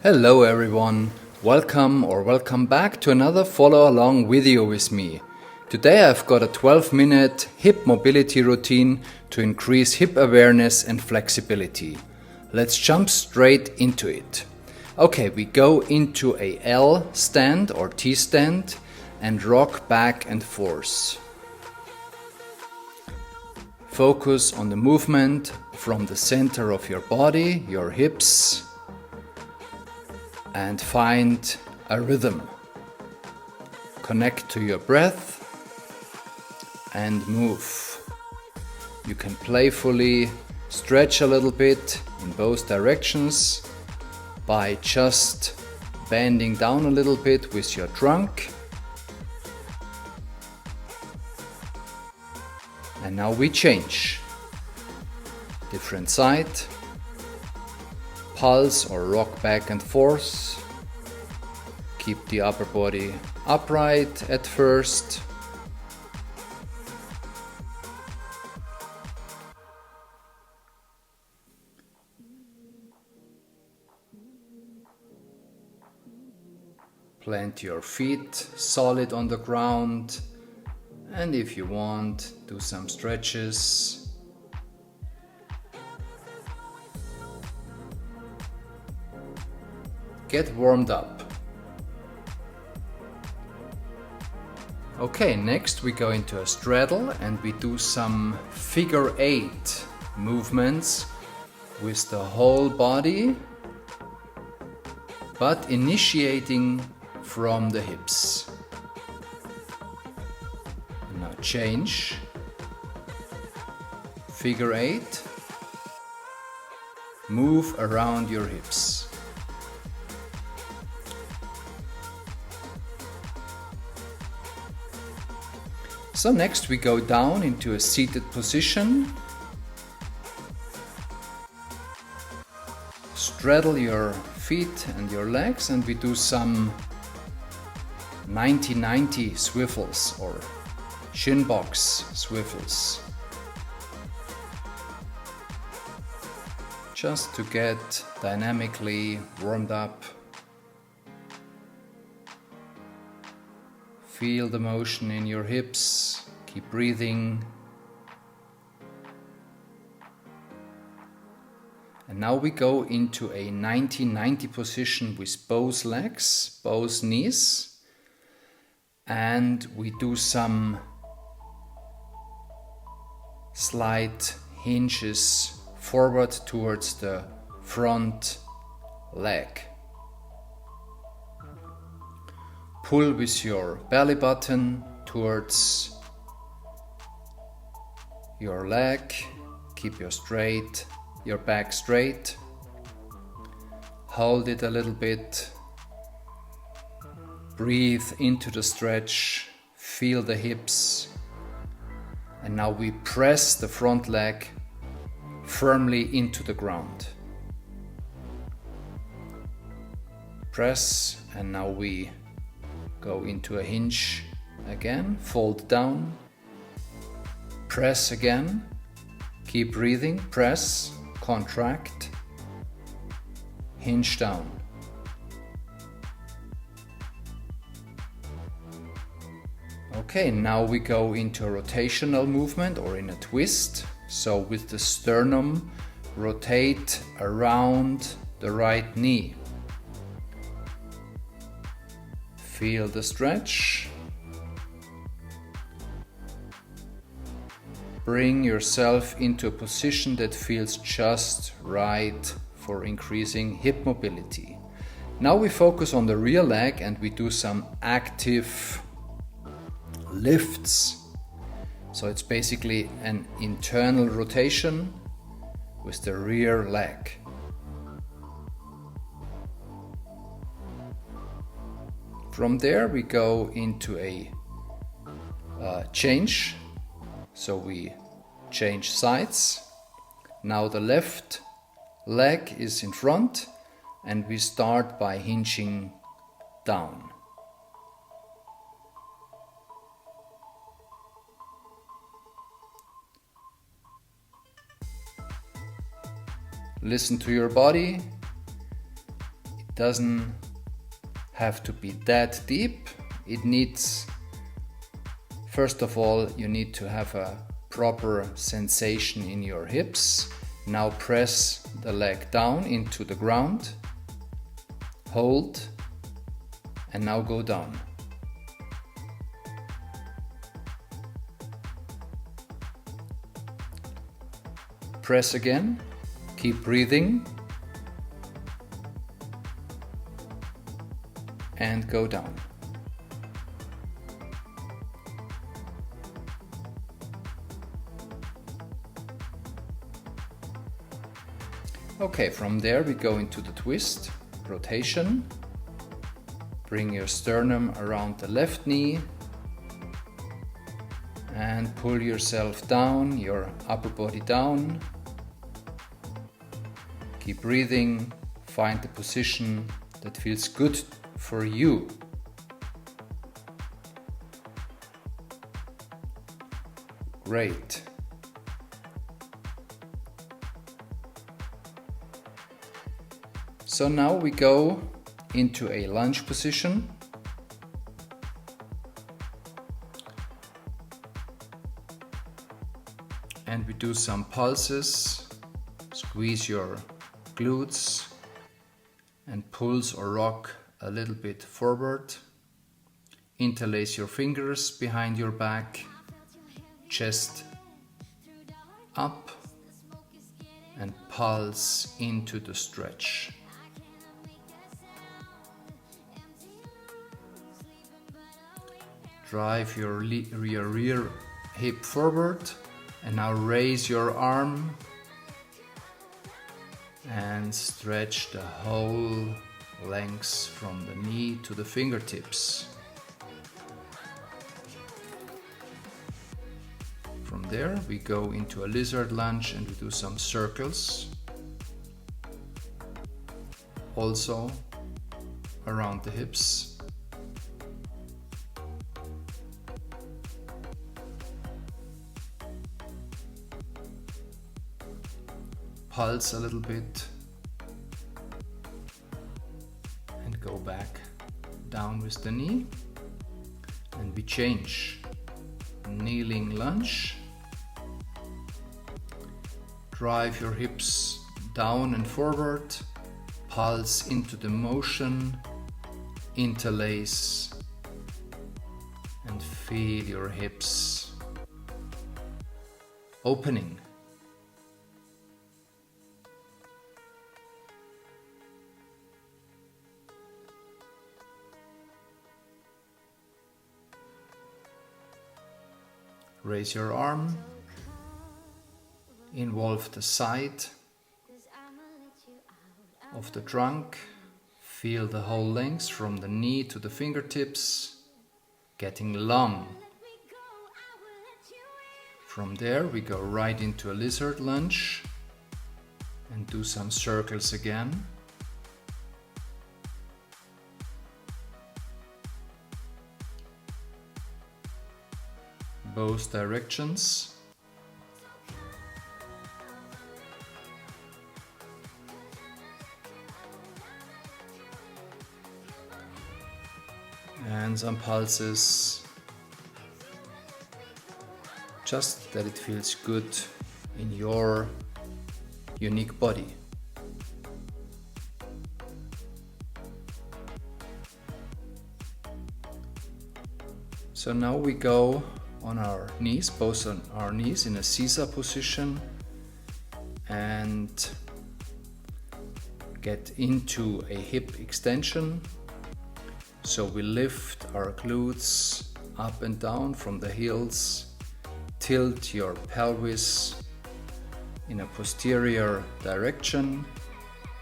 Hello everyone, welcome back to another follow along video with me. Today I've got a 12-minute hip mobility routine to increase hip awareness and flexibility. Let's jump straight into it. Okay, we go into a L stand or T stand and rock back and forth. Focus on the movement from the center of your body, your hips, and find a rhythm. Connect to your breath and move. You can playfully stretch a little bit in both directions by just bending down a little bit with your trunk. And now we change. Different side. Pulse or rock back and forth. Keep the upper body upright at first. Plant your feet solid on the ground, and if you want, do some stretches. Get warmed up. Okay, next we go into a straddle and we do some figure 8 movements with the whole body, but initiating from the hips. Now change. Figure 8. Move around your hips. So next we go down into a seated position. Straddle your feet and your legs and we do some 90-90 swivels or shin box swivels. Just to get dynamically warmed up. Feel the motion in your hips. Keep breathing. And now we go into a 90-90 position with both legs, both knees. And we do some slight hinges forward towards the front leg. Pull with your belly button towards your leg. Keep your back straight. Hold it a little bit. Breathe into the stretch. Feel the hips. And now we press the front leg firmly into the ground. Press, and now we go into a hinge again, fold down, press again, keep breathing, press, contract, hinge down. Okay, now we go into a rotational movement or in a twist. So with the sternum, rotate around the right knee. Feel the stretch. Bring yourself into a position that feels just right for increasing hip mobility. Now we focus on the rear leg and we do some active lifts. So it's basically an internal rotation with the rear leg. From there we go into a change, so we change sides. Now the left leg is in front and we start by hinging down. Listen to your body. doesn't have to be that deep. It needs, first of all, you need to have a proper sensation in your hips. Now press the leg down into the ground, hold, and now go down. Press again, keep breathing, and go down. Okay, from there we go into the twist, rotation. Bring your sternum around the left knee and pull yourself down, your upper body down. Keep breathing, find the position that feels good for you. Great. So now we go into a lunge position. And we do some pulses. Squeeze your glutes and pulse or rock a little bit forward. Interlace your fingers behind your back, chest up, and pulse into the stretch. Drive your rear hip forward and now raise your arm and stretch the whole length from the knee to the fingertips. From there we go into a lizard lunge and we do some circles, also around the hips. Pulse a little bit and go back down with the knee, and we change. Kneeling lunge. Drive your hips down and forward, pulse into the motion, interlace, and feel your hips opening. Raise your arm, involve the side of the trunk, feel the whole length from the knee to the fingertips, getting long. From there we go right into a lizard lunge and do some circles again. Both directions. And some pulses, just that it feels good in your unique body. So now we go on our knees, both on our knees in a Caesar position, and get into a hip extension. So we lift our glutes up and down from the heels, tilt your pelvis in a posterior direction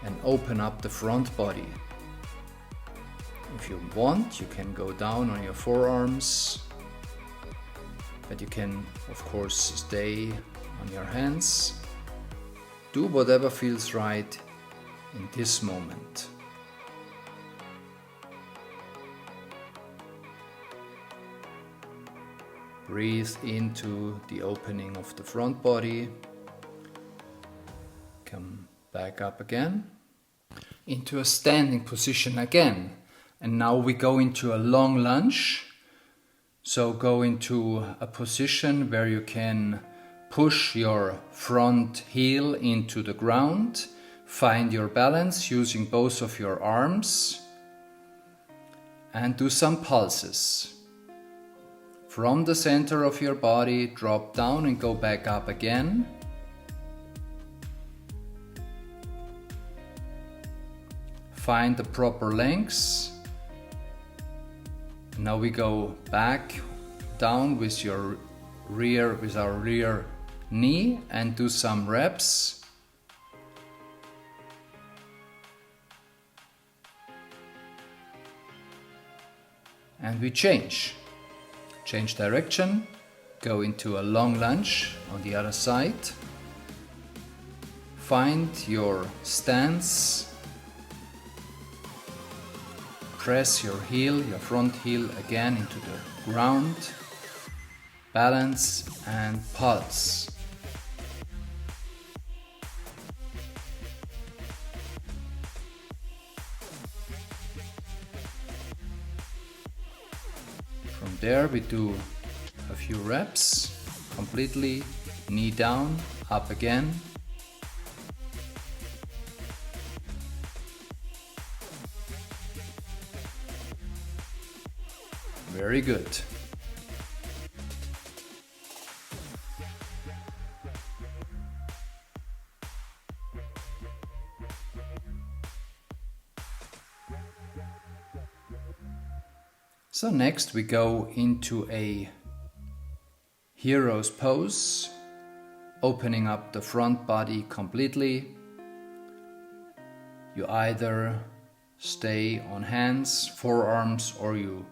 and open up the front body. If you want, you can go down on your forearms, but you can of course stay on your hands. Do whatever feels right in this moment. Breathe into the opening of the front body. Come back up again. into a standing position again. And now we go into a long lunge. So go into a position where you can push your front heel into the ground. Find your balance using both of your arms. And do some pulses. From the center of your body, drop down and go back up again. Find the proper lengths. Now we go back down with our rear knee and do some reps. And we change direction, go into a long lunge on the other side. Find your stance. Press your front heel again into the ground. Balance and pulse. From there we do a few reps, completely, knee down, up again. Very good. So next we go into a hero's pose, opening up the front body completely. You either stay on hands, forearms, or you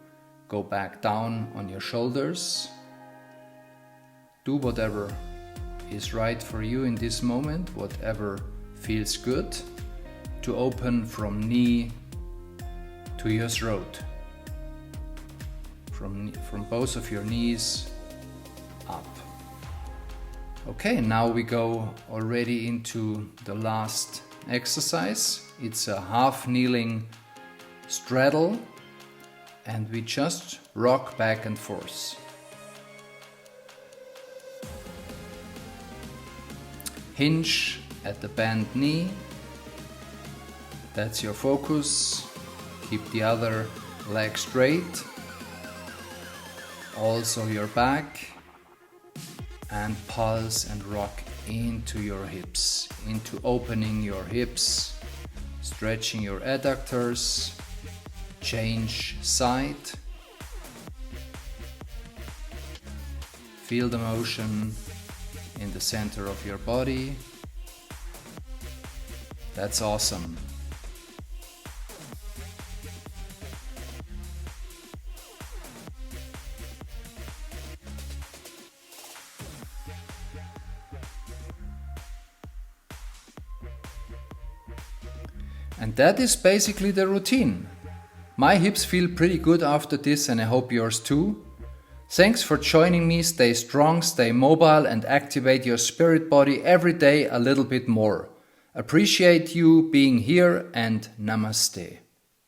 go back down on your shoulders. Do whatever is right for you in this moment, whatever feels good, to open from knee to your throat. From both of your knees up. Okay, now we go already into the last exercise. It's a half kneeling straddle, and we just rock back and forth. Hinge at the bent knee. That's your focus. Keep the other leg straight. Also your back, and pulse and rock into your hips, into opening your hips, stretching your adductors, change side, feel the motion in the center of your body. That's awesome. And that is basically the routine. My hips feel pretty good after this, and I hope yours too. Thanks for joining me. Stay strong, stay mobile, and activate your spirit body every day a little bit more. Appreciate you being here, and namaste.